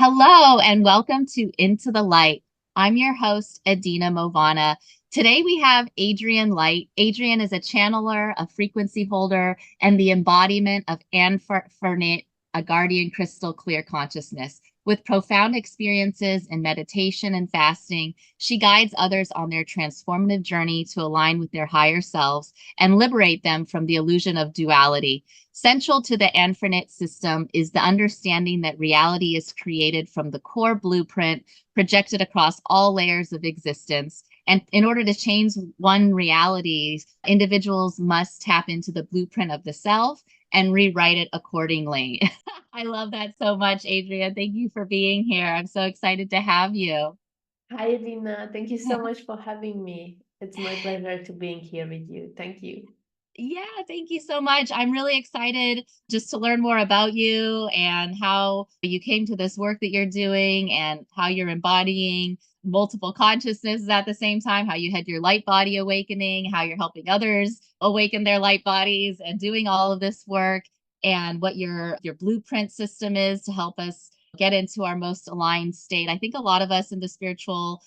Hello and welcome to Into the Light. I'm your host, Edina Mauvana. Today we have Adrienn Light. Adrienn is a channeler, a frequency holder, and the embodiment of Anfrinit, a guardian crystal clear consciousness. With profound experiences in meditation and fasting, she guides others on their transformative journey to align with their higher selves and liberate them from the illusion of duality. Central to the Anfrinit system is the understanding that reality is created from the core blueprint projected across all layers of existence. And in order to change one reality, individuals must tap into the blueprint of the self and rewrite it accordingly. I love that so much, Adrienne. Thank you for being here. I'm so excited to have you. Hi, Edina. Thank you so much for having me. It's my pleasure to being here with you. Thank you. Yeah, thank you so much. I'm really excited just to learn more about you and how you came to this work that you're doing and how you're embodying multiple consciousnesses at the same time, how you had your light body awakening, how you're helping others awaken their light bodies and doing all of this work and what your blueprint system is to help us get into our most aligned state. I think a lot of us in the spiritual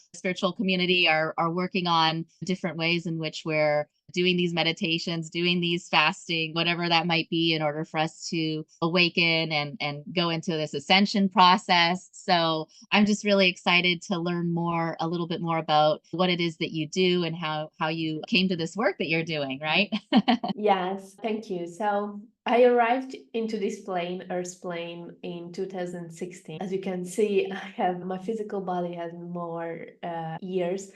community are working on different ways in which we're doing these meditations, doing these fasting, whatever that might be, in order for us to awaken and go into this ascension process. So I'm just really excited to learn more, a little bit more about what it is that you do and how you came to this work that you're doing, right? Yes, thank you. So I arrived into this plane, Earth plane, in 2016. As you can see, I have my physical body has more years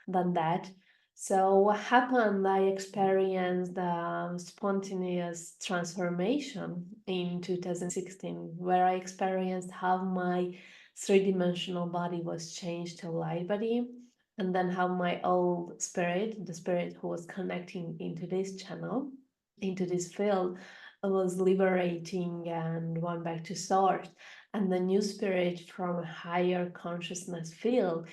than that. So what happened? I experienced a spontaneous transformation in 2016, where I experienced how my three-dimensional body was changed to a light body, and then how my old spirit, the spirit who was connecting into this channel, into this field, was liberating and went back to source. And the new spirit from a higher consciousness field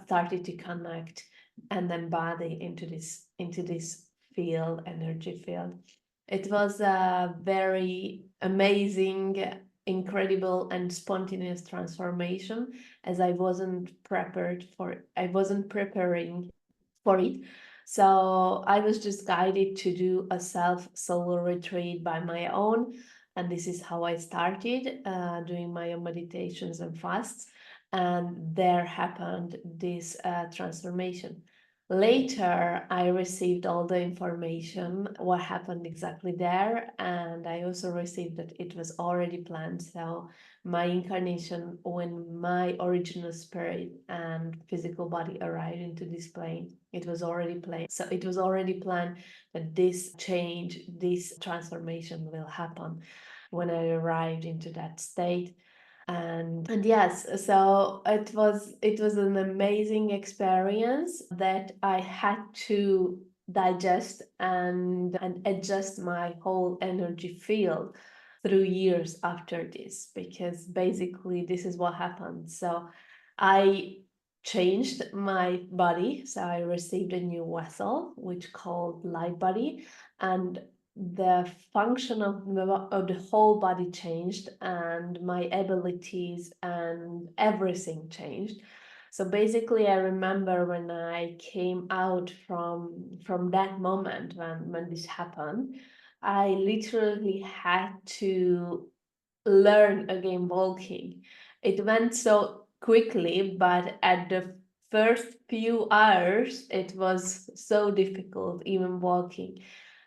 started to connect and embody into this field, energy field. It was a very amazing, incredible, and spontaneous transformation, as I wasn't preparing for it. So I was just guided to do a self solo retreat by my own. And this is how I started doing my own meditations and fasts. And there happened this transformation. Later, I received all the information, what happened exactly there, and I also received that it was already planned. So, my incarnation, when my original spirit and physical body arrived into this plane, it was already planned. So, it was already planned that this change, this transformation will happen when I arrived into that state. And yes, so it was an amazing experience that I had to digest and adjust my whole energy field through years after this, because basically this is what happened. So I changed my body, so I received a new vessel which called light body, and the function of the whole body changed, and my abilities and everything changed. So basically, I remember when I came out from that moment when this happened, I literally had to learn again walking. It went so quickly, but at the first few hours, it was so difficult, even walking.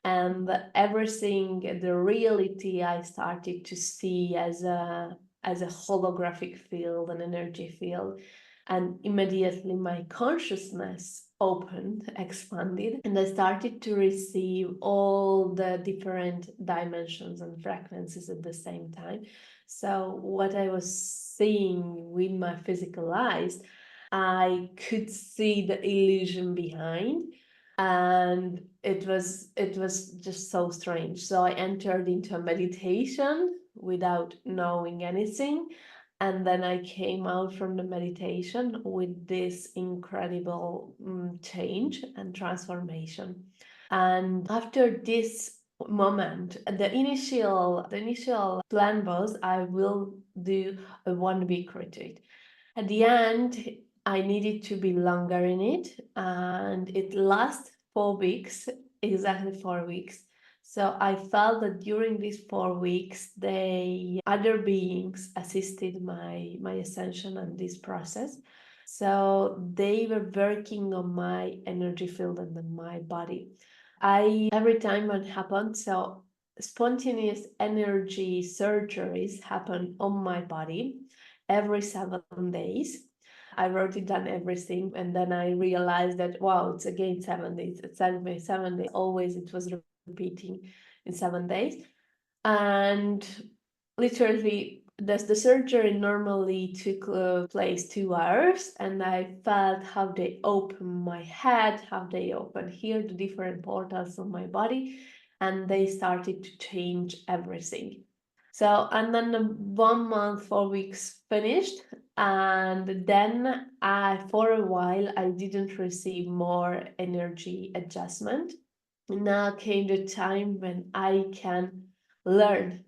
And everything, the reality I started to see as a holographic field, an energy field. And immediately my consciousness opened, expanded, and I started to receive all the different dimensions and frequencies at the same time. So, what I was seeing with my physical eyes, I could see the illusion behind, and it was just so strange. So I entered into a meditation without knowing anything, and then I came out from the meditation with this incredible change and transformation. And after this moment. The initial plan was I will do a 1 week retreat. At the end, I needed to be longer in it, and it lasts 4 weeks, exactly 4 weeks. So I felt that during these 4 weeks, the other beings assisted my ascension and this process. So they were working on my energy field and on my body. Every time it happened, so spontaneous energy surgeries happen on my body every 7 days. I wrote it down everything, and then I realized that wow, it's again 7 days. It's 7 days. Always it was repeating in 7 days, and literally the surgery normally took place 2 hours, and I felt how they open my head, how they open here the different portals of my body, and they started to change everything. So, and then the 1 month, 4 weeks finished, and then for a while I didn't receive more energy adjustment. Now came the time when I can learn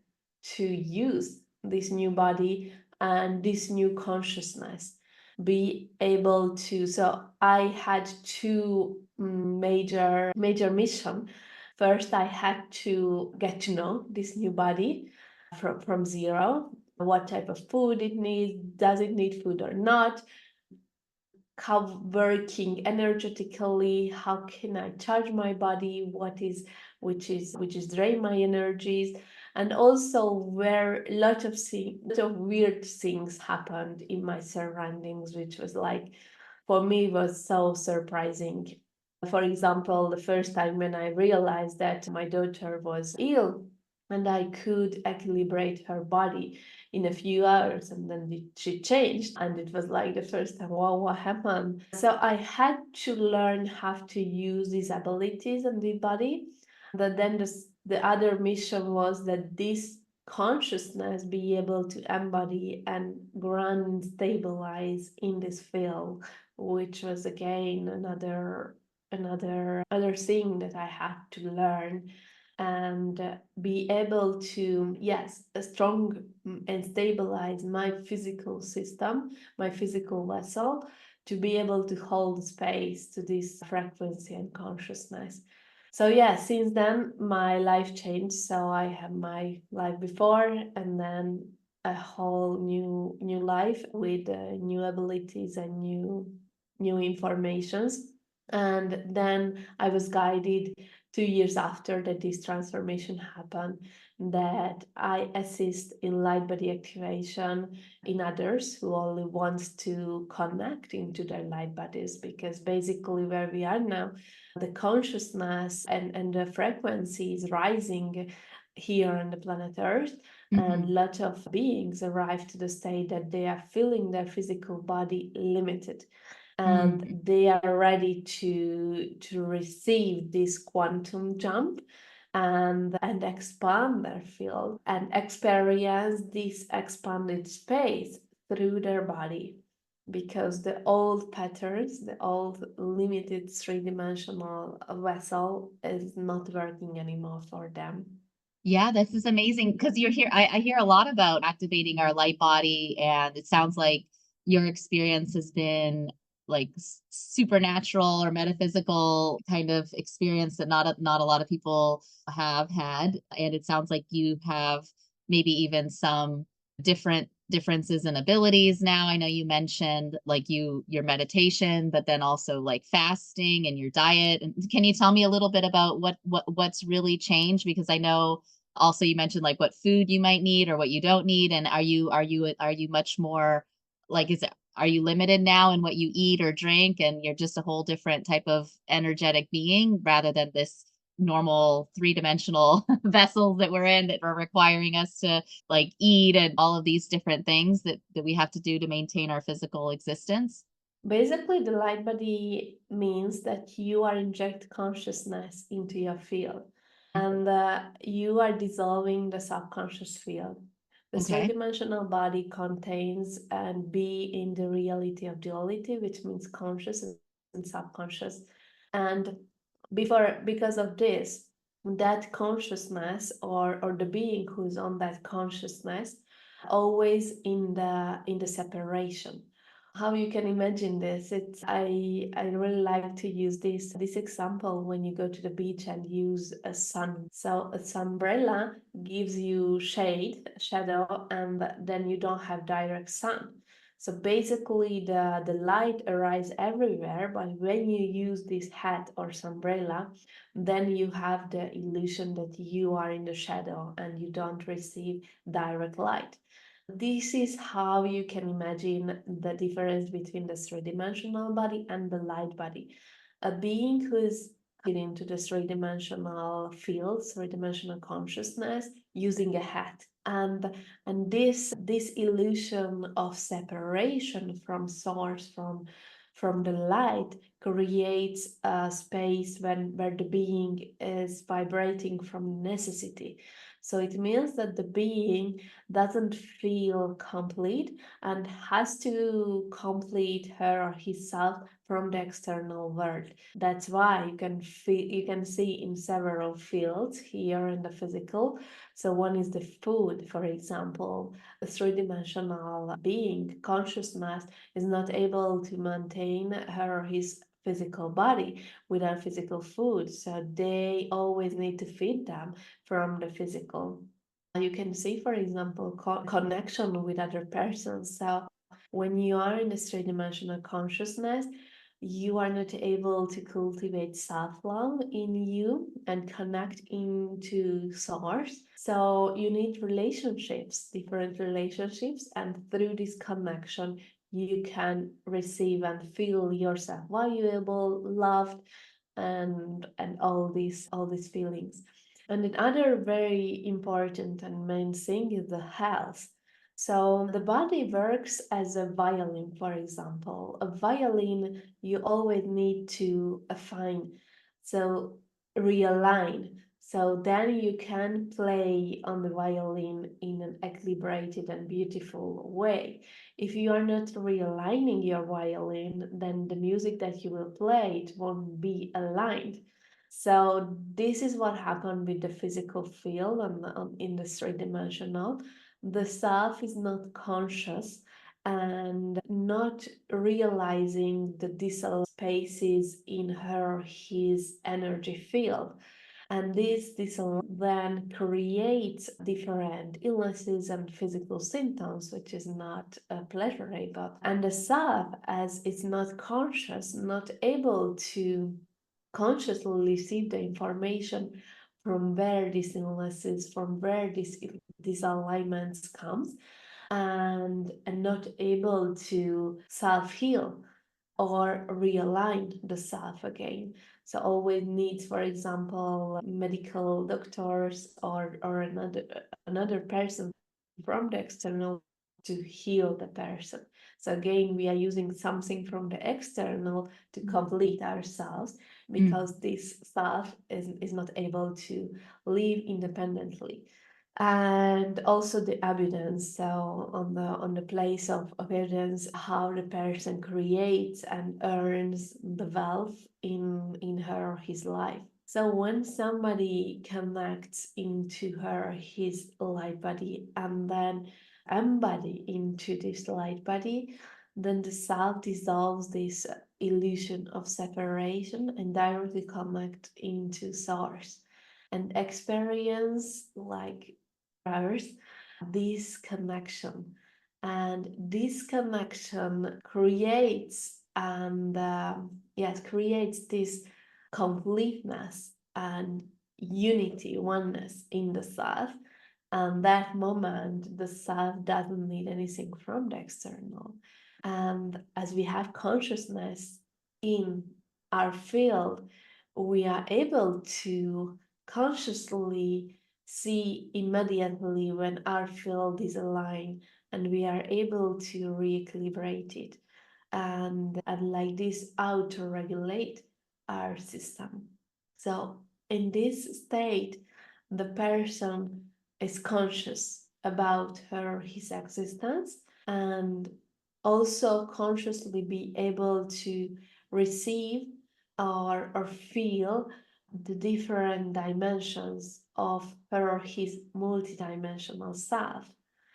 to use this new body and this new consciousness, be able to. So I had two major mission. First, I had to get to know this new body from zero. What type of food it needs? Does it need food or not? How working energetically? How can I charge my body? Which is drain my energies? And also where a lot of weird things happened in my surroundings, which was like, for me, was so surprising. For example, the first time when I realized that my daughter was ill and I could equilibrate her body in a few hours, and then she changed, and it was like the first time, wow, what happened? So I had to learn how to use these abilities in the body. But then the other mission was that this consciousness be able to embody and ground and stabilize in this field, which was again another thing that I had to learn, and be able to, yes, strong and stabilize my physical system, my physical vessel, to be able to hold space to this frequency and consciousness. So yeah, since then my life changed. So I have my life before and then a whole new life with new abilities and new informations. And then I was guided 2 years after that this transformation happened, that I assist in light body activation in others who only wants to connect into their light bodies, because basically where we are now, the consciousness and the frequency is rising here on the planet Earth. And a lot of beings arrive to the state that they are feeling their physical body limited, and they are ready to receive this quantum jump and expand their field and experience this expanded space through their body, because the old patterns, the old limited three-dimensional vessel is not working anymore for them. Yeah, this is amazing because you're here. I hear a lot about activating our light body, and it sounds like your experience has been like supernatural or metaphysical kind of experience that not a lot of people have had. And it sounds like you have maybe even some differences in abilities now. I know you mentioned like your meditation, but then also like fasting and your diet. And can you tell me a little bit about what's really changed? Because I know also you mentioned like what food you might need or what you don't need. And are you much more like, are you limited now in what you eat or drink, and you're just a whole different type of energetic being rather than this normal three-dimensional vessels that we're in that are requiring us to like eat and all of these different things that we have to do to maintain our physical existence? Basically, the light body means that you are inject consciousness into your field, and you are dissolving the subconscious field. The Okay. three-dimensional body contains and be in the reality of duality, which means conscious and subconscious. And because of this, that consciousness, or the being who's on that consciousness, always in the separation. How you can imagine this? I really like to use this example when you go to the beach and use a sun. So a sunbrella gives you shadow, and then you don't have direct sun. So basically the light arrives everywhere, but when you use this hat or umbrella, then you have the illusion that you are in the shadow and you don't receive direct light. This is how you can imagine the difference between the three-dimensional body and the light body. A being who is into the three-dimensional field, three-dimensional consciousness, using a hat. And this illusion of separation from source, from the light, creates a space where the being is vibrating from necessity. So it means that the being doesn't feel complete and has to complete her or himself from the external world. That's why you can see in several fields here in the physical. So one is the food, for example. A three-dimensional being, consciousness, is not able to maintain her or his physical body without physical food. So they always need to feed them from the physical. You can see, for example, connection with other persons. So when you are in this three-dimensional consciousness, you are not able to cultivate self-love in you and connect into source. So you need relationships, different relationships, and through this connection, you can receive and feel yourself valuable, loved, and all these feelings. And another very important and main thing is the health. So the body works as a violin, for example. A violin you always need to affine, so realign. So then you can play on the violin in an equilibrated and beautiful way. If you are not realigning your violin, then the music that you will play, it won't be aligned. So this is what happened with the physical field in the three-dimensional. The self is not conscious and not realizing the disallowed spaces in her his energy field. And this then creates different illnesses and physical symptoms, which is not pleasurable. And the self, as it's not conscious, not able to consciously receive the information from where these illnesses, from where these disalignments comes, and not able to self-heal or realign the self again. So always needs, for example, medical doctors or another person from the external to heal the person. So again, we are using something from the external to complete ourselves, because this self is not able to live independently. And also the evidence, so on the place of evidence, how the person creates and earns the wealth in her or his life. So when somebody connects into her his light body and then embody into this light body, then the self dissolves this illusion of separation and directly connect into source and experience like ours this connection. And this connection creates and yes, creates this completeness and unity, oneness in the self. And that moment the self doesn't need anything from the external. And as we have consciousness in our field, we are able to consciously see immediately when our field is aligned, and we are able to re-equilibrate it and like this auto-regulate our system. So in this state, the person is conscious about her his existence, and also consciously be able to receive or feel the different dimensions of her or his multidimensional self,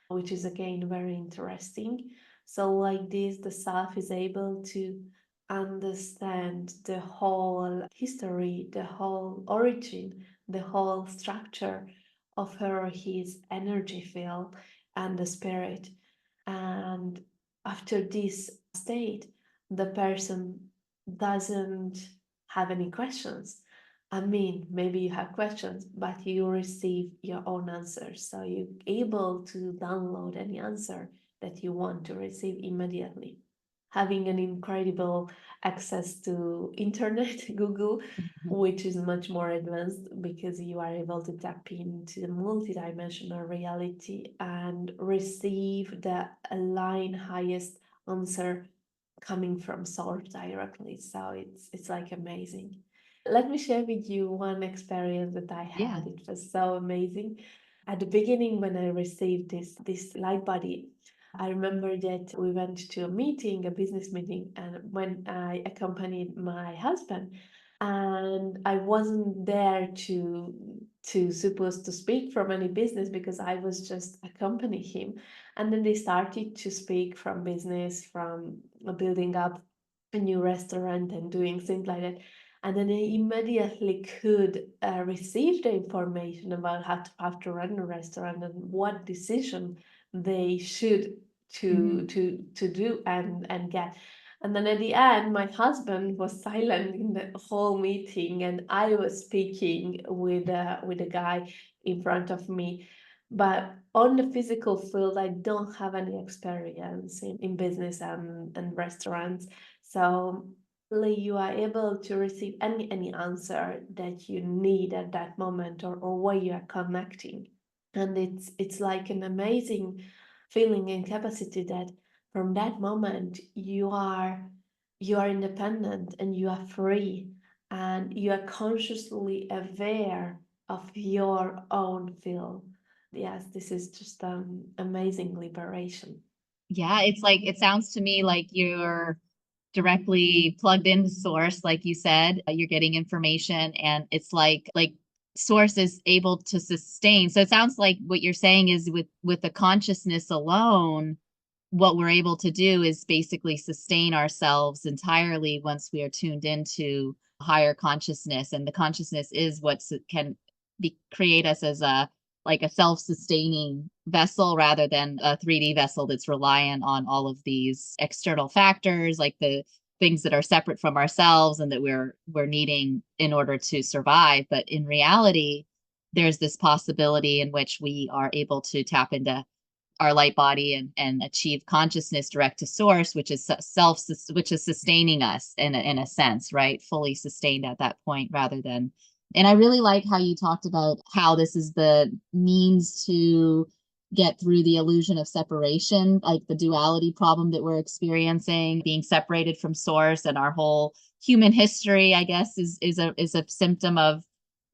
which is again very interesting. So, like this, the self is able to understand the whole history, the whole origin, the whole structure of her or his energy field and the spirit. And after this state, the person doesn't have any questions. I mean, maybe you have questions, but you receive your own answers. So you're able to download any answer that you want to receive immediately. Having an incredible access to internet, Google, which is much more advanced because you are able to tap into the multidimensional reality and receive the aligned highest answer coming from source directly. So it's like amazing. Let me share with you one experience that I Yeah. had. It was so amazing. At the beginning, when I received this light body, I remember that we went to a meeting, a business meeting, and when I accompanied my husband, and I wasn't there to supposed to speak from any business because I was just accompanying him. And then they started to speak from business, from building up a new restaurant and doing things like that. And then I immediately could receive the information about how to run a restaurant and what decision they should Mhm. to do and get. And then at the end, my husband was silent in the whole meeting, and I was speaking with a guy in front of me. But on the physical field, I don't have any experience in business and restaurants. So you are able to receive any answer that you need at that moment, or where you are connecting. And it's like an amazing feeling and capacity that from that moment you are independent and you are free and you are consciously aware of your own field. Yes, this is just amazing liberation. Yeah, it's like it sounds to me like you're directly plugged into source, like you said. You're getting information, and it's like source is able to sustain. So it sounds like what you're saying is with the consciousness alone, what we're able to do is basically sustain ourselves entirely once we are tuned into higher consciousness, and the consciousness is what can create us as a like a self-sustaining vessel rather than a 3D vessel that's reliant on all of these external factors, like the things that are separate from ourselves and that we're needing in order to survive. But in reality, there's this possibility in which we are able to tap into our light body and achieve consciousness direct to source, which is self, which is sustaining us in a sense, right? Fully sustained at that point rather than. And I really like how you talked about how this is the means to get through the illusion of separation, like the duality problem that we're experiencing, being separated from source, and our whole human history, I guess, is a symptom of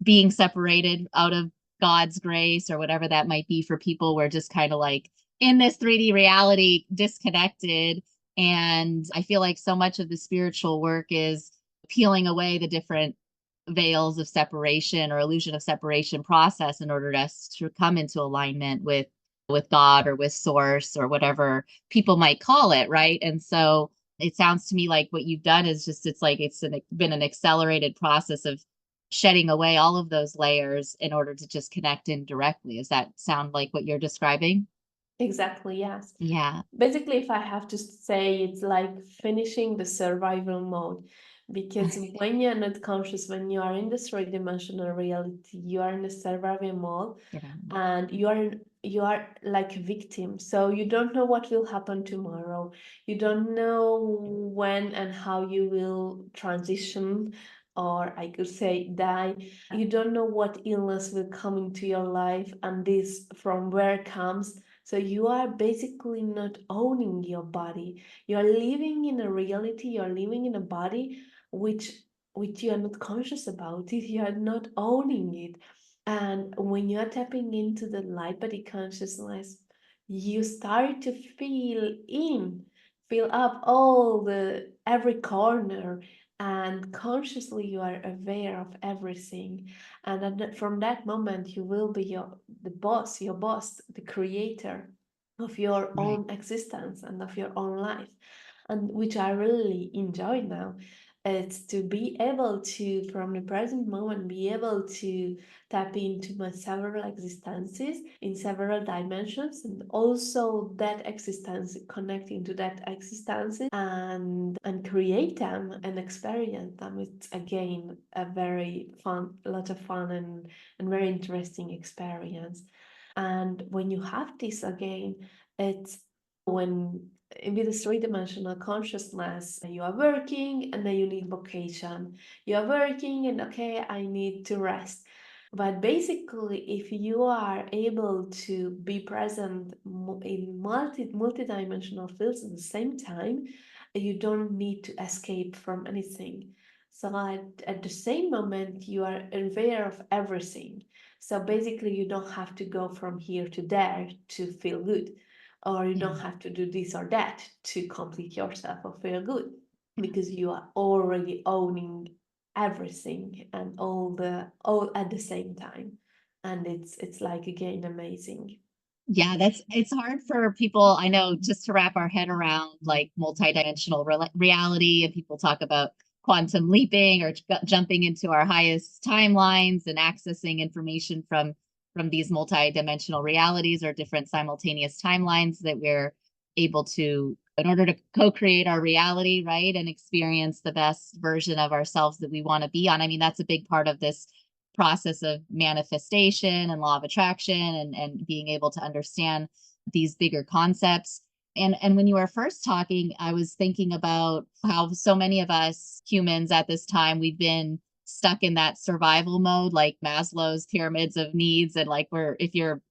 being separated out of God's grace or whatever that might be for people. We're just kind of like in this 3D reality, disconnected. And I feel like so much of the spiritual work is peeling away the different veils of separation or illusion of separation process in order to come into alignment with God or with source or whatever people might call it, right? And so it sounds to me like what you've done is just been an accelerated process of shedding away all of those layers in order to just connect in directly. Does that sound like what you're describing? Exactly, yes. Yeah. Basically, if I have to say, it's like finishing the survival mode. Because when you're not conscious, when you are in this three-dimensional reality, you are in the survival mode, Yeah. and you are like a victim. So you don't know what will happen tomorrow. You don't know when and how you will transition, or I could say die. You don't know what illness will come into your life and this from where it comes. So you are basically not owning your body. You are living in a reality, you are living in a body which you are not conscious about it, you are not owning it. And when you are tapping into the light body consciousness, you start to feel up all the every corner and consciously you are aware of everything. And from that moment, you will be your boss, the creator of your Right. own existence and of your own life. And which I really enjoy now. It's to be able to, from the present moment, be able to tap into my several existences in several dimensions, and also that existence connecting to that existence, and create them and experience them. It's again a very fun, a lot of fun, and very interesting experience. And when you have this again, it's when with this three-dimensional consciousness, you are working and then you need vocation. You are working and okay, I need to rest. But basically, if you are able to be present in multi-dimensional fields at the same time, you don't need to escape from anything. So at the same moment, you are aware of everything. So basically, you don't have to go from here to there to feel good, or you don't Mhm. have to do this or that to complete yourself or feel good, because you are already owning everything and all at the same time. And it's like again amazing. Yeah, it's hard for people, I know, just to wrap our head around like multidimensional reality. And people talk about quantum leaping or jumping into our highest timelines and accessing information from these multidimensional realities or different simultaneous timelines that we're able to, in order to co-create our reality, right, and experience the best version of ourselves that we want to be on. I mean, that's a big part of this process of manifestation and law of attraction, and being able to understand these bigger concepts. And when you were first talking, I was thinking about how so many of us humans at this time, we've been stuck in that survival mode, like Maslow's pyramids of needs. And like, we're, if you're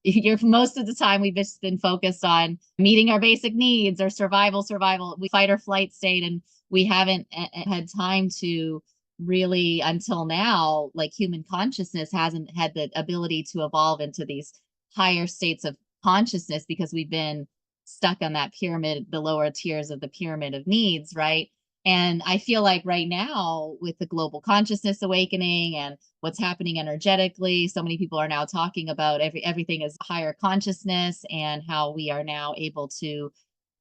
most of the time, we've just been focused on meeting our basic needs or survival, we fight or flight state. And we haven't had time to really, until now, like, human consciousness hasn't had the ability to evolve into these higher states of consciousness because we've been stuck on that pyramid, the lower tiers of the pyramid of needs, right? And I feel like right now, with the global consciousness awakening and what's happening energetically, so many people are now talking about everything is higher consciousness, and how we are now able to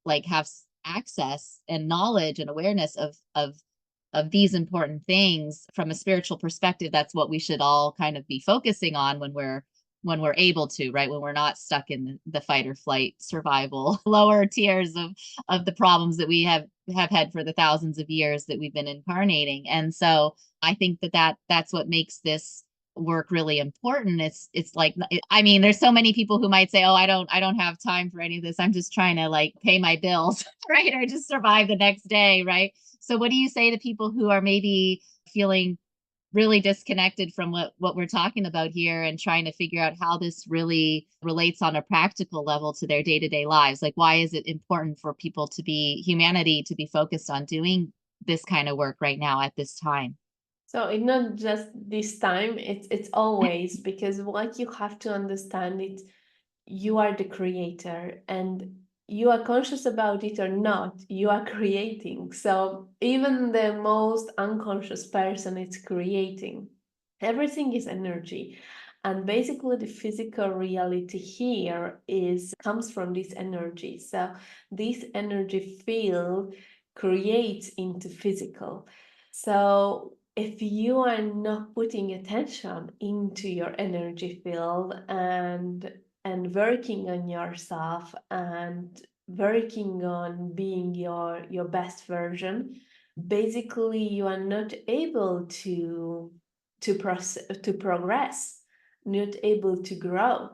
like have access and knowledge and awareness of these important things from a spiritual perspective. That's what we should all kind of be focusing on when we're able to, right, when we're not stuck in the fight or flight survival lower tiers of the problems that we have had for the thousands of years that we've been incarnating. And so I think that's what makes this work really important. It's like, I mean, there's so many people who might say, oh, I don't have time for any of this, I'm just trying to like pay my bills, right, or just survive the next day, right? So what do you say to people who are maybe feeling really disconnected from what we're talking about here, and trying to figure out how this really relates on a practical level to their day-to-day lives? Like, why is it important for people to be, humanity to be focused on doing this kind of work right now at this time? So it's not just this time, it's always, because what you have to understand is you are the creator, and you are conscious about it or not, you are creating. So even the most unconscious person is creating. Everything is energy. And basically the physical reality here is comes from this energy. So this energy field creates into physical. So if you are not putting attention into your energy field, and working on yourself, and working on being your best version, basically you are not able to progress, not able to grow.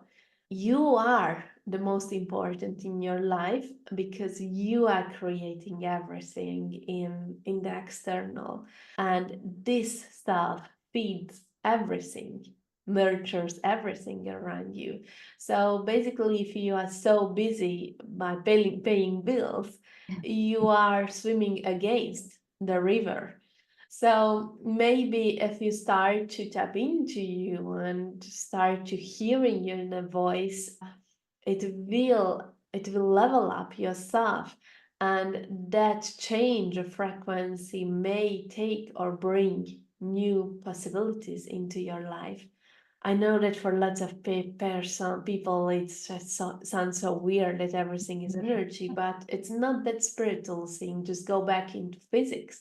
You are the most important in your life, because you are creating everything in the external, and this stuff feeds everything, nurtures everything around you. So basically, if you are so busy by paying bills, you are swimming against the river. So maybe if you start to tap into you and start to hearing your inner voice, it will level up yourself, And that change of frequency may take or bring new possibilities into your life. I know that for lots of people, it just sounds so weird that everything is energy, but it's not that spiritual thing. Just go back into physics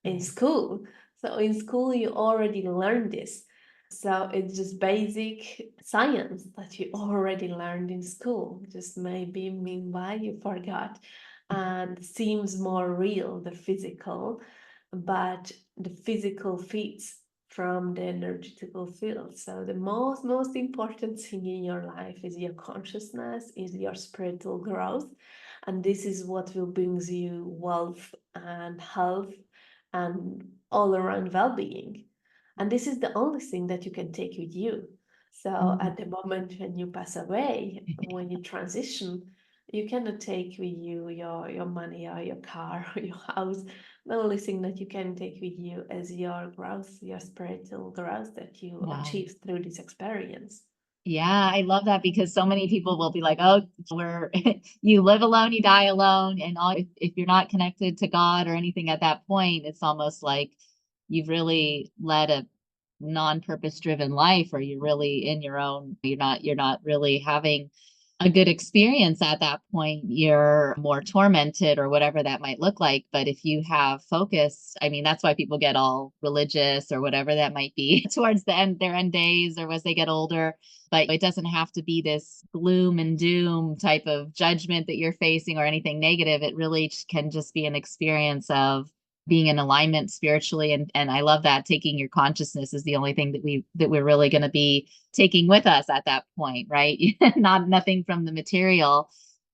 in school. So in school, you already learned this. So it's just basic science that you already learned in school. Just maybe meanwhile you forgot and seems more real, the physical, but the physical fits from the energetical field. So the most important thing in your life is your consciousness, is your spiritual growth, and this is what will brings you wealth and health and all around well-being. And this is the only thing that you can take with you. So Mhm. at the moment when you pass away, when you transition, you cannot take with you your money or your car or your house. The only thing that you can take with you is your growth, your spiritual growth that you Wow. achieve through this experience. Yeah, I love that because so many people will be like, "Oh, we're you live alone, you die alone," and all. If you're not connected to God or anything at that point, it's almost like you've really led a non-purpose driven life, or you're really in your own. You're not really having a good experience at that point. You're more tormented or whatever that might look like. But if you have focus, I mean, that's why people get all religious or whatever that might be towards the end, their end days or as they get older, but it doesn't have to be this gloom and doom type of judgment that you're facing or anything negative. It really can just be an experience of being in alignment spiritually. And I love that taking your consciousness is the only thing that we're really going to be taking with us at that point, right? Not nothing from the material.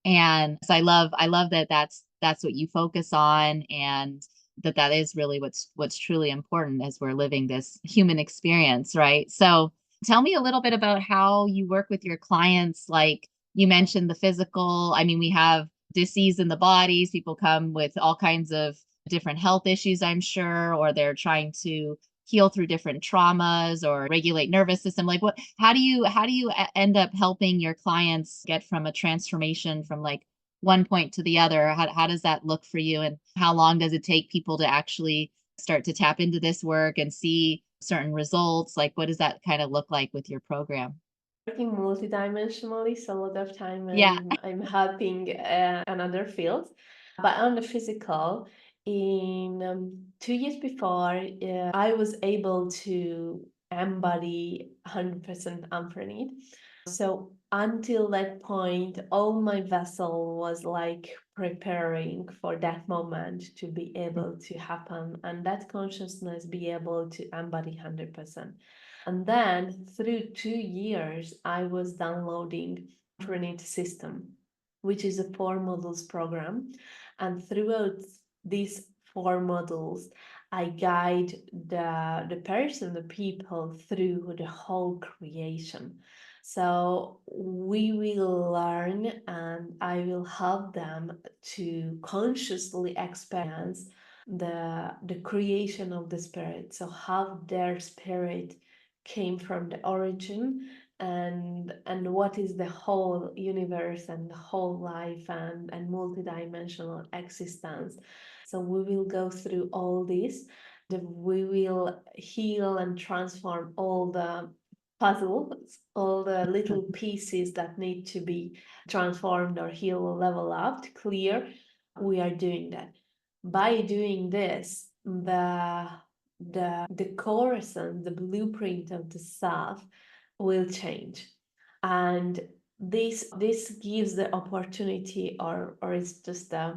And so I love that that's what you focus on, and that is really what's truly important as we're living this human experience, right? So tell me a little bit about how you work with your clients. Like you mentioned the physical. I mean, we have disease in the bodies. People come with all kinds of different health issues, I'm sure, or they're trying to heal through different traumas or regulate nervous system. Like how do you end up helping your clients get from a transformation from like one point to the other? How does that look for you, and how long does it take people to actually start to tap into this work and see certain results? Like, what does that kind of look like with your program? Working multidimensionally, so a lot of time Yeah. I'm helping another field. But on the physical, in 2 years before, I was able to embody 100% Anfrinit. So until that point, all my vessel was like preparing for that moment to be able to happen, and that consciousness be able to embody 100%. And then through 2 years, I was downloading Anfrinit system, which is a 4 modules program. And throughout these 4 modules, I guide the person, the people through the whole creation. So we will learn and I will help them to consciously experience the creation of the spirit. So how their spirit came from the origin, and what is the whole universe and the whole life and multidimensional existence. So we will go through all this. We will heal and transform all the puzzles, all the little pieces that need to be transformed or healed or level up, clear. We are doing that. By doing this, the course and the blueprint of the self will change, and this gives the opportunity, or it's just a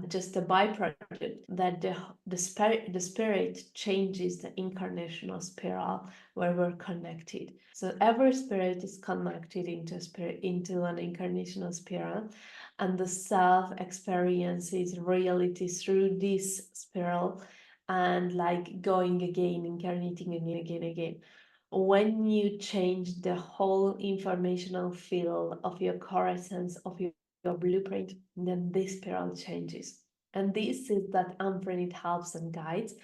byproduct that the spirit changes the incarnational spiral where we're connected. So every spirit is connected into a spirit, into an incarnational spiral, and the self experiences reality through this spiral, and like going again, incarnating again, again, again. When you change the whole informational field of your core essence, of your blueprint, then this spiral changes. And this is that Anfrinit helps and guides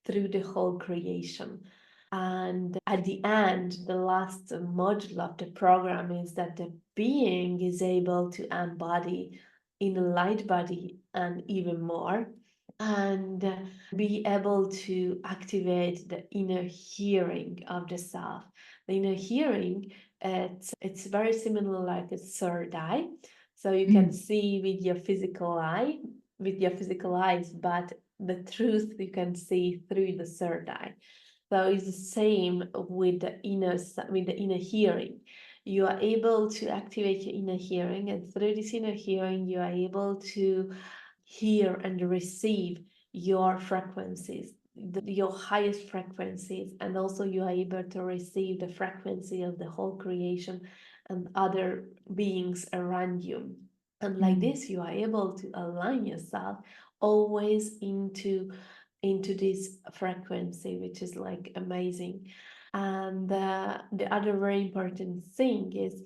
through the whole creation. And at the end, the last module of the program is that the being is able to embody in a light body and even more, and be able to activate the inner hearing of the self. The inner hearing, it's very similar like a third eye. So you can Mm, see with your physical eye, with your physical eyes, but the truth you can see through the third eye. So it's the same with the inner hearing. You are able to activate your inner hearing, and through this inner hearing, you are able to hear and receive your frequencies, your highest frequencies, and also you are able to receive the frequency of the whole creation and other beings around you. And like mm, this, you are able to align yourself always into this frequency, which is like amazing. And the other very important thing is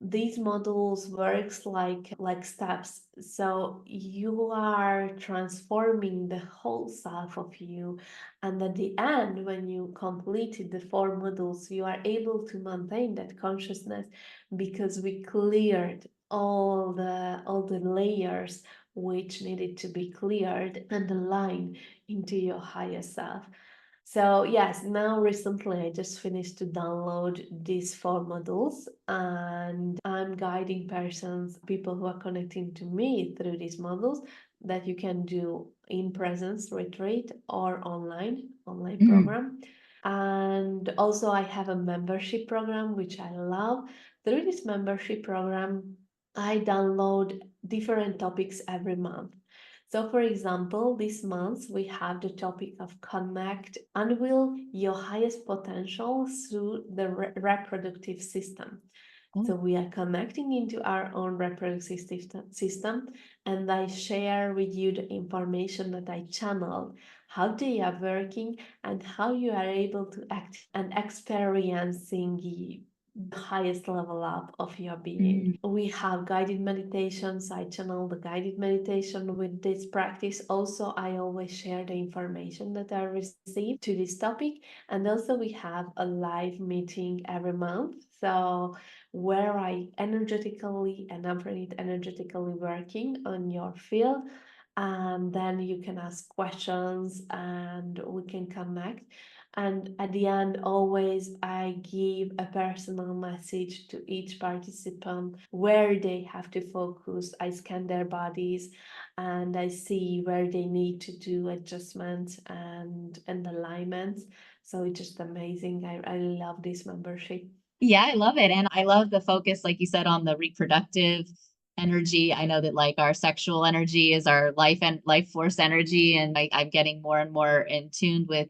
these models works like steps. So you are transforming the whole self of you, and at the end, when you completed the four models, you are able to maintain that consciousness because we cleared all the layers which needed to be cleared and aligned into your higher self. So yes, now recently I just finished to download these four modules, and I'm guiding persons, people who are connecting to me through these modules that you can do in presence retreat or online mm. program. And also I have a membership program which I love. Through this membership program, I download different topics every month. So, for example, this month we have the topic of connect, unveil your highest potential through the reproductive system. Oh, So we are connecting into our own reproductive system, and I share with you the information that I channel, how they are working, and how you are able to act and experiencing the highest level up of your mm. being. We have guided meditations. I channel the guided meditation with this practice. Also, I always share the information that I received to this topic. And also, we have a live meeting every month. So where I energetically and Anfrinit energetically working on your field. And then you can ask questions and we can connect. And at the end, always I give a personal message to each participant where they have to focus. I scan their bodies and I see where they need to do adjustments and alignments. So it's just amazing. I love this membership. Yeah, I love it. And I love the focus, like you said, on the reproductive energy. I know that like our sexual energy is our life and life force energy. And I'm getting more and more in tune with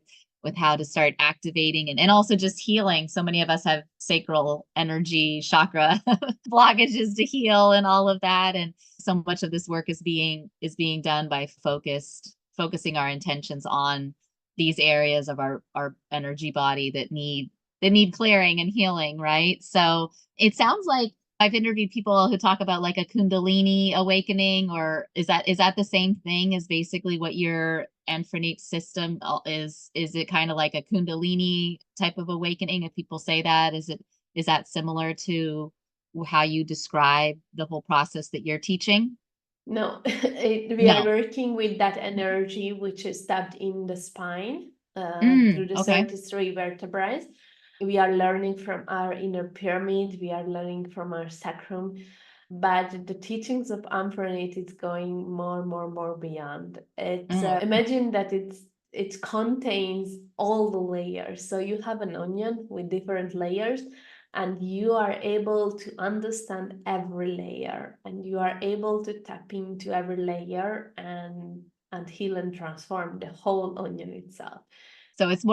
how to start activating and also just healing. So many of us have sacral energy, chakra blockages to heal and all of that. And so much of this work is being done by focusing our intentions on these areas of our energy body that need clearing and healing, right? So it sounds like I've interviewed people who talk about like a Kundalini awakening, or is that the same thing as basically what your Anfrinit system is? Is it kind of like a Kundalini type of awakening? If people say that, is that similar to how you describe the whole process that you're teaching? No, we are No. working with that energy which is tapped in the spine through the Okay. 33 vertebrae. We are learning from our inner pyramid, we are learning from our sacrum, but the teachings of Anfrinit is going more beyond. It's Oh, imagine that it contains all the layers. So you have an onion with different layers, and you are able to understand every layer, and you are able to tap into every layer and heal and transform the whole onion itself. so it's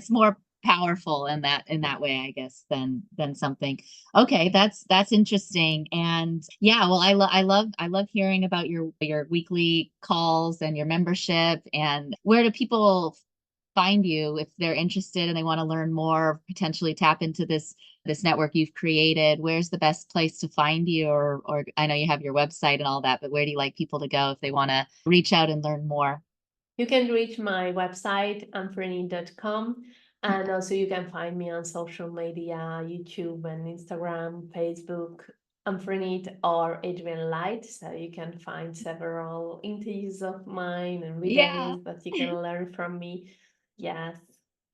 more powerful in that way, I guess, than something. Okay, that's interesting. And yeah, well, I love hearing about your weekly calls and your membership. And where do people find you if they're interested and they want to learn more, potentially tap into this network you've created? Where's the best place to find you? Or I know you have your website and all that, but where do you like people to go if they want to reach out and learn more? You can reach my website, anfrinit.com, and also you can find me on social media, YouTube and Instagram, Facebook. Anfrinit or Adrienn Light. So you can find several interviews of mine and Yeah. videos that you can learn from me. Yes.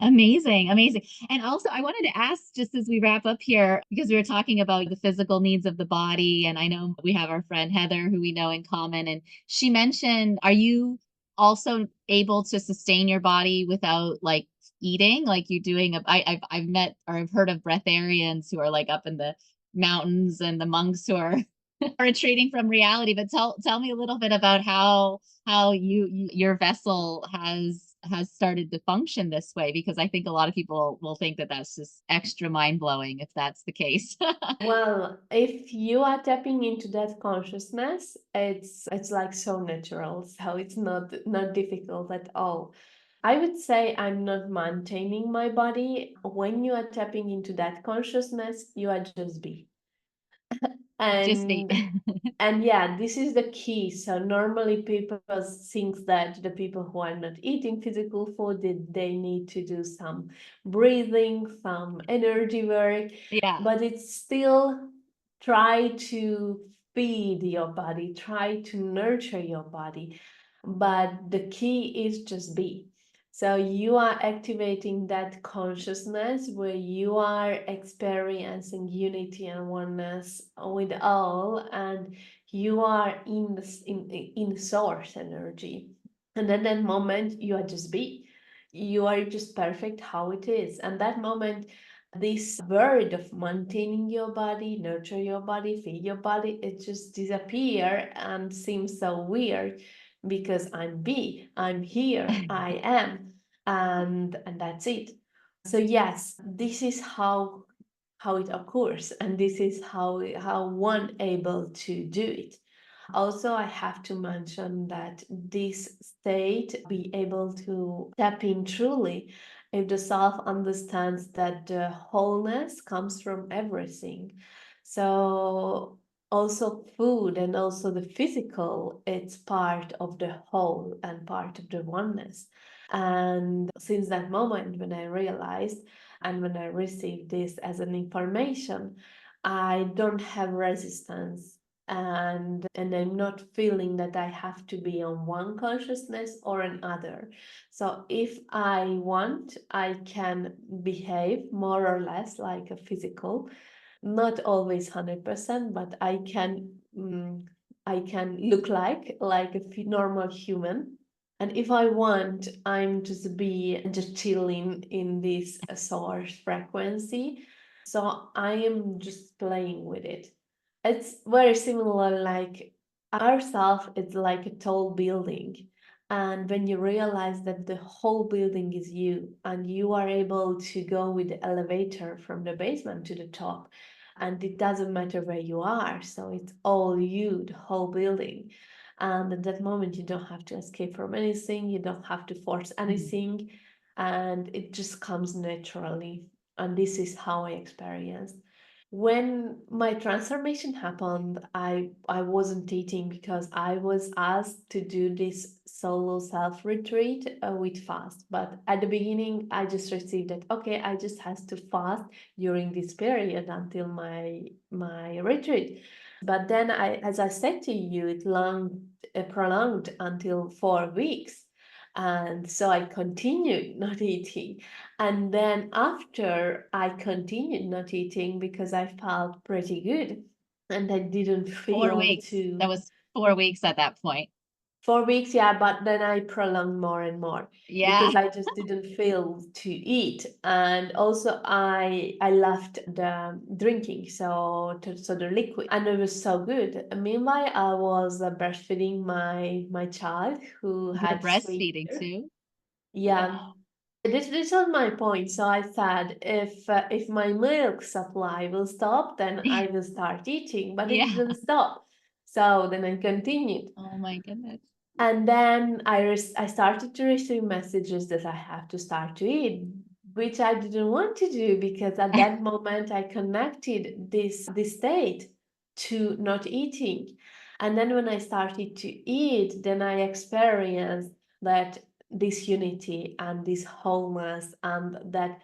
Amazing, amazing. And also, I wanted to ask, just as we wrap up here, because we were talking about the physical needs of the body, and I know we have our friend Heather, who we know in common, and she mentioned, are you also able to sustain your body without like eating, like you doing? I've met or I've heard of breatharians who are like up in the mountains, and the monks who are retreating from reality. But tell me a little bit about how your vessel has started to function this way, because I think a lot of people will think that that's just extra mind-blowing if that's the case. Well, if you are tapping into that consciousness, it's like so natural. So it's not difficult at all. I would say I'm not maintaining my body. When you are tapping into that consciousness, you are just be. Just the And yeah, this is the key. So normally people think that the people who are not eating physical food, they need to do some breathing, some energy work, yeah. but it's still try to feed your body, try to nurture your body. But the key is just be. So you are activating that consciousness where you are experiencing unity and oneness with all, and you are in source energy. And at that moment, you are just be. You are just perfect how it is. And that moment, this word of maintaining your body, nurture your body, feed your body, it just disappear and seems so weird because I'm here, I am, and that's it. So yes, this is how it occurs, and this is how one able to do it. Also, I have to mention that this state be able to tap in truly if the self understands that the wholeness comes from everything. So also food and also the physical, it's part of the whole and part of the oneness. And since that moment when I realized and when I received this as an information, I don't have resistance, and I'm not feeling that I have to be on one consciousness or another. So if I want, I can behave more or less like a physical, not always 100%, but I can look like a normal human. And if I want, I'm just be just chilling in this source frequency. So I am just playing with it. It's very similar, like ourself is like a tall building. And when you realize that the whole building is you, and you are able to go with the elevator from the basement to the top, and it doesn't matter where you are, so it's all you, the whole building. And at that moment, you don't have to escape from anything, you don't have to force anything, and it just comes naturally. And this is how I experienced. When my transformation happened, I wasn't eating because I was asked to do this solo self retreat with fast. But at the beginning, I just received that okay, I just has to fast during this period until my retreat. But then as I said to you, it prolonged until 4 weeks. And so I continued not eating. And then after I continued not eating because I felt pretty good and I didn't Four feel weeks. That to was 4 weeks at that point. 4 weeks, yeah, but then I prolonged more and more Yeah. because I just didn't feel to eat. And also I left the drinking, so the liquid, and it was so good. Meanwhile, I was breastfeeding my child who You were had breastfeeding 3 years. too. Yeah, Oh, this was my point. So I said, if my milk supply will stop, then I will start eating. But it yeah. didn't stop. So then I continued, Oh my goodness. and then I started to receive messages that I have to start to eat, which I didn't want to do because at that moment I connected this state to not eating. And then when I started to eat, then I experienced that this unity and this wholeness, and that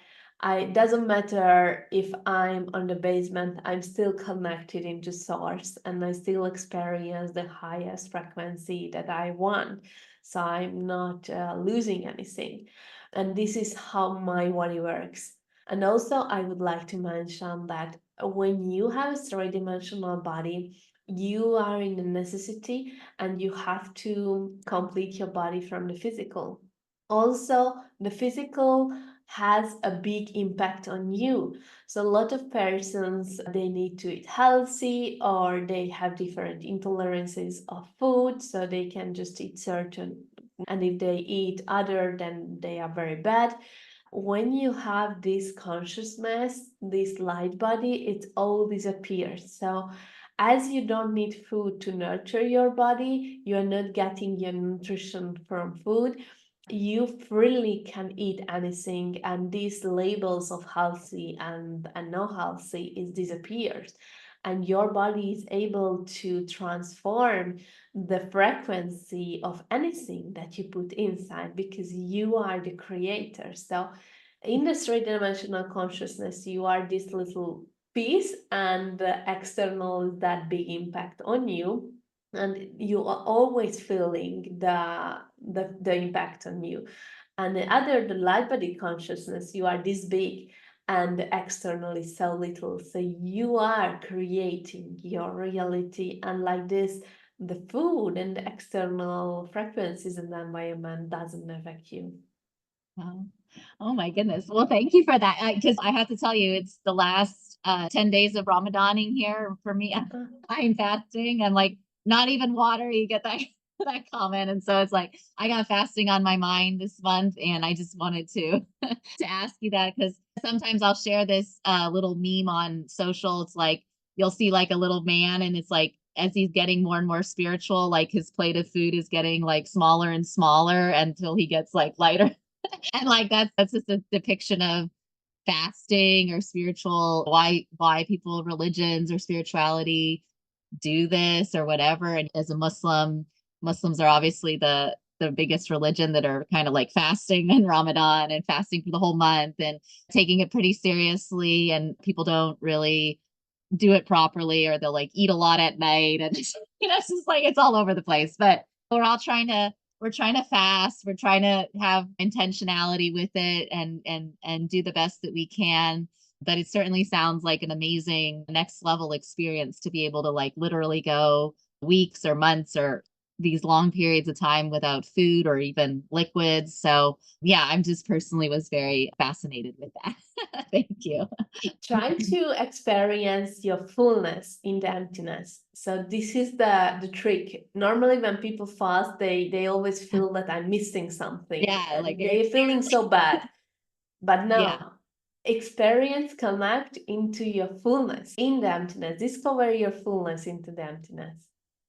It doesn't matter if I'm on the basement, I'm still connected into source and I still experience the highest frequency that I want. So I'm not losing anything. And this is how my body works. And also, I would like to mention that when you have a three-dimensional body, you are in a necessity and you have to complete your body from the physical. Also, the physical has a big impact on you. So a lot of persons, they need to eat healthy or they have different intolerances of food, so they can just eat certain, and if they eat other, then they are very bad. When you have this consciousness, this light body, it all disappears. So as you don't need food to nurture your body, you are not getting your nutrition from food, you freely can eat anything, and these labels of healthy and not healthy is disappears, and your body is able to transform the frequency of anything that you put inside because you are the creator. So in the three-dimensional consciousness, you are this little piece, and the external is that big impact on you, and you are always feeling the impact on you. And the other, the light body consciousness, you are this big and externally so little, so you are creating your reality, and like this, the food and the external frequencies in the environment doesn't affect you. Wow. Oh my goodness. Well, thank you for that. Because I have to tell you, it's the last 10 days of Ramadaning here for me. I'm fasting and like not even water. You get that that comment. And so it's like I got fasting on my mind this month. And I just wanted to to ask you that because sometimes I'll share this little meme on social. It's like you'll see like a little man and it's like as he's getting more and more spiritual, like his plate of food is getting like smaller and smaller until he gets like lighter and like that's just a depiction of fasting or spiritual why people religions or spirituality do this or whatever. And as a Muslims are obviously the biggest religion that are kind of like fasting in Ramadan and fasting for the whole month and taking it pretty seriously, and people don't really do it properly or they'll like eat a lot at night and it's just like it's all over the place. But we're trying to fast, we're trying to have intentionality with it and do the best that we can. But it certainly sounds like an amazing next level experience to be able to like literally go weeks or months or these long periods of time without food or even liquids. So yeah, I'm just personally was very fascinated with that. Thank you. Try to experience your fullness in the emptiness. So this is the trick. Normally when people fast, they always feel that I'm missing something Yeah, like and they're feeling so bad. But yeah. no, experience, connect into your fullness in the emptiness. Discover your fullness into the emptiness.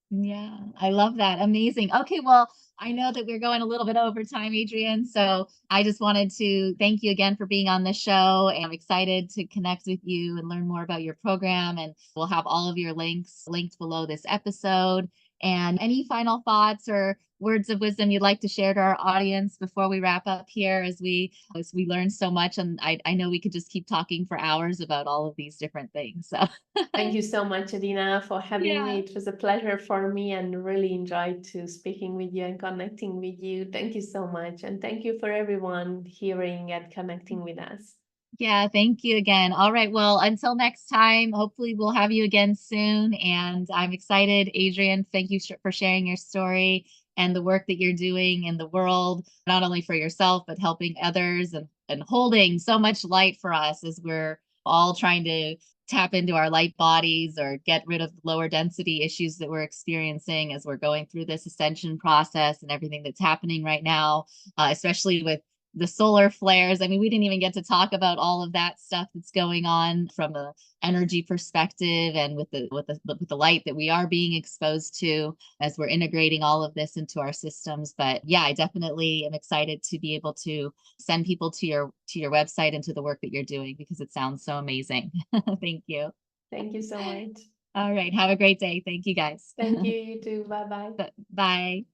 Yeah, I love that. Amazing. Okay, well, I know that we're going a little bit over time, Adrienne. So I just wanted to thank you again for being on the show. And I'm excited to connect with you and learn more about your program. And we'll have all of your links linked below this episode. And any final thoughts or words of wisdom you'd like to share to our audience before we wrap up here as we learn so much. And I know we could just keep talking for hours about all of these different things. So Thank you so much, Edina, for having me. yeah. It was a pleasure for me and really enjoyed to speaking with you and connecting with you. Thank you so much. And thank you for everyone hearing and connecting with us. Yeah, thank you again. All right. Well, until next time, hopefully we'll have you again soon. And I'm excited. Adrienne, thank you for sharing your story and the work that you're doing in the world, not only for yourself, but helping others and holding so much light for us as we're all trying to tap into our light bodies or get rid of the lower density issues that we're experiencing as we're going through this ascension process and everything that's happening right now, especially with the solar flares. I mean, we didn't even get to talk about all of that stuff that's going on from a energy perspective and with the light that we are being exposed to as we're integrating all of this into our systems. But yeah, I definitely am excited to be able to send people to your website and to the work that you're doing because it sounds so amazing. Thank you. Thank you so much. All right. Have a great day. Thank you guys. Thank you, you too. Bye bye. Bye.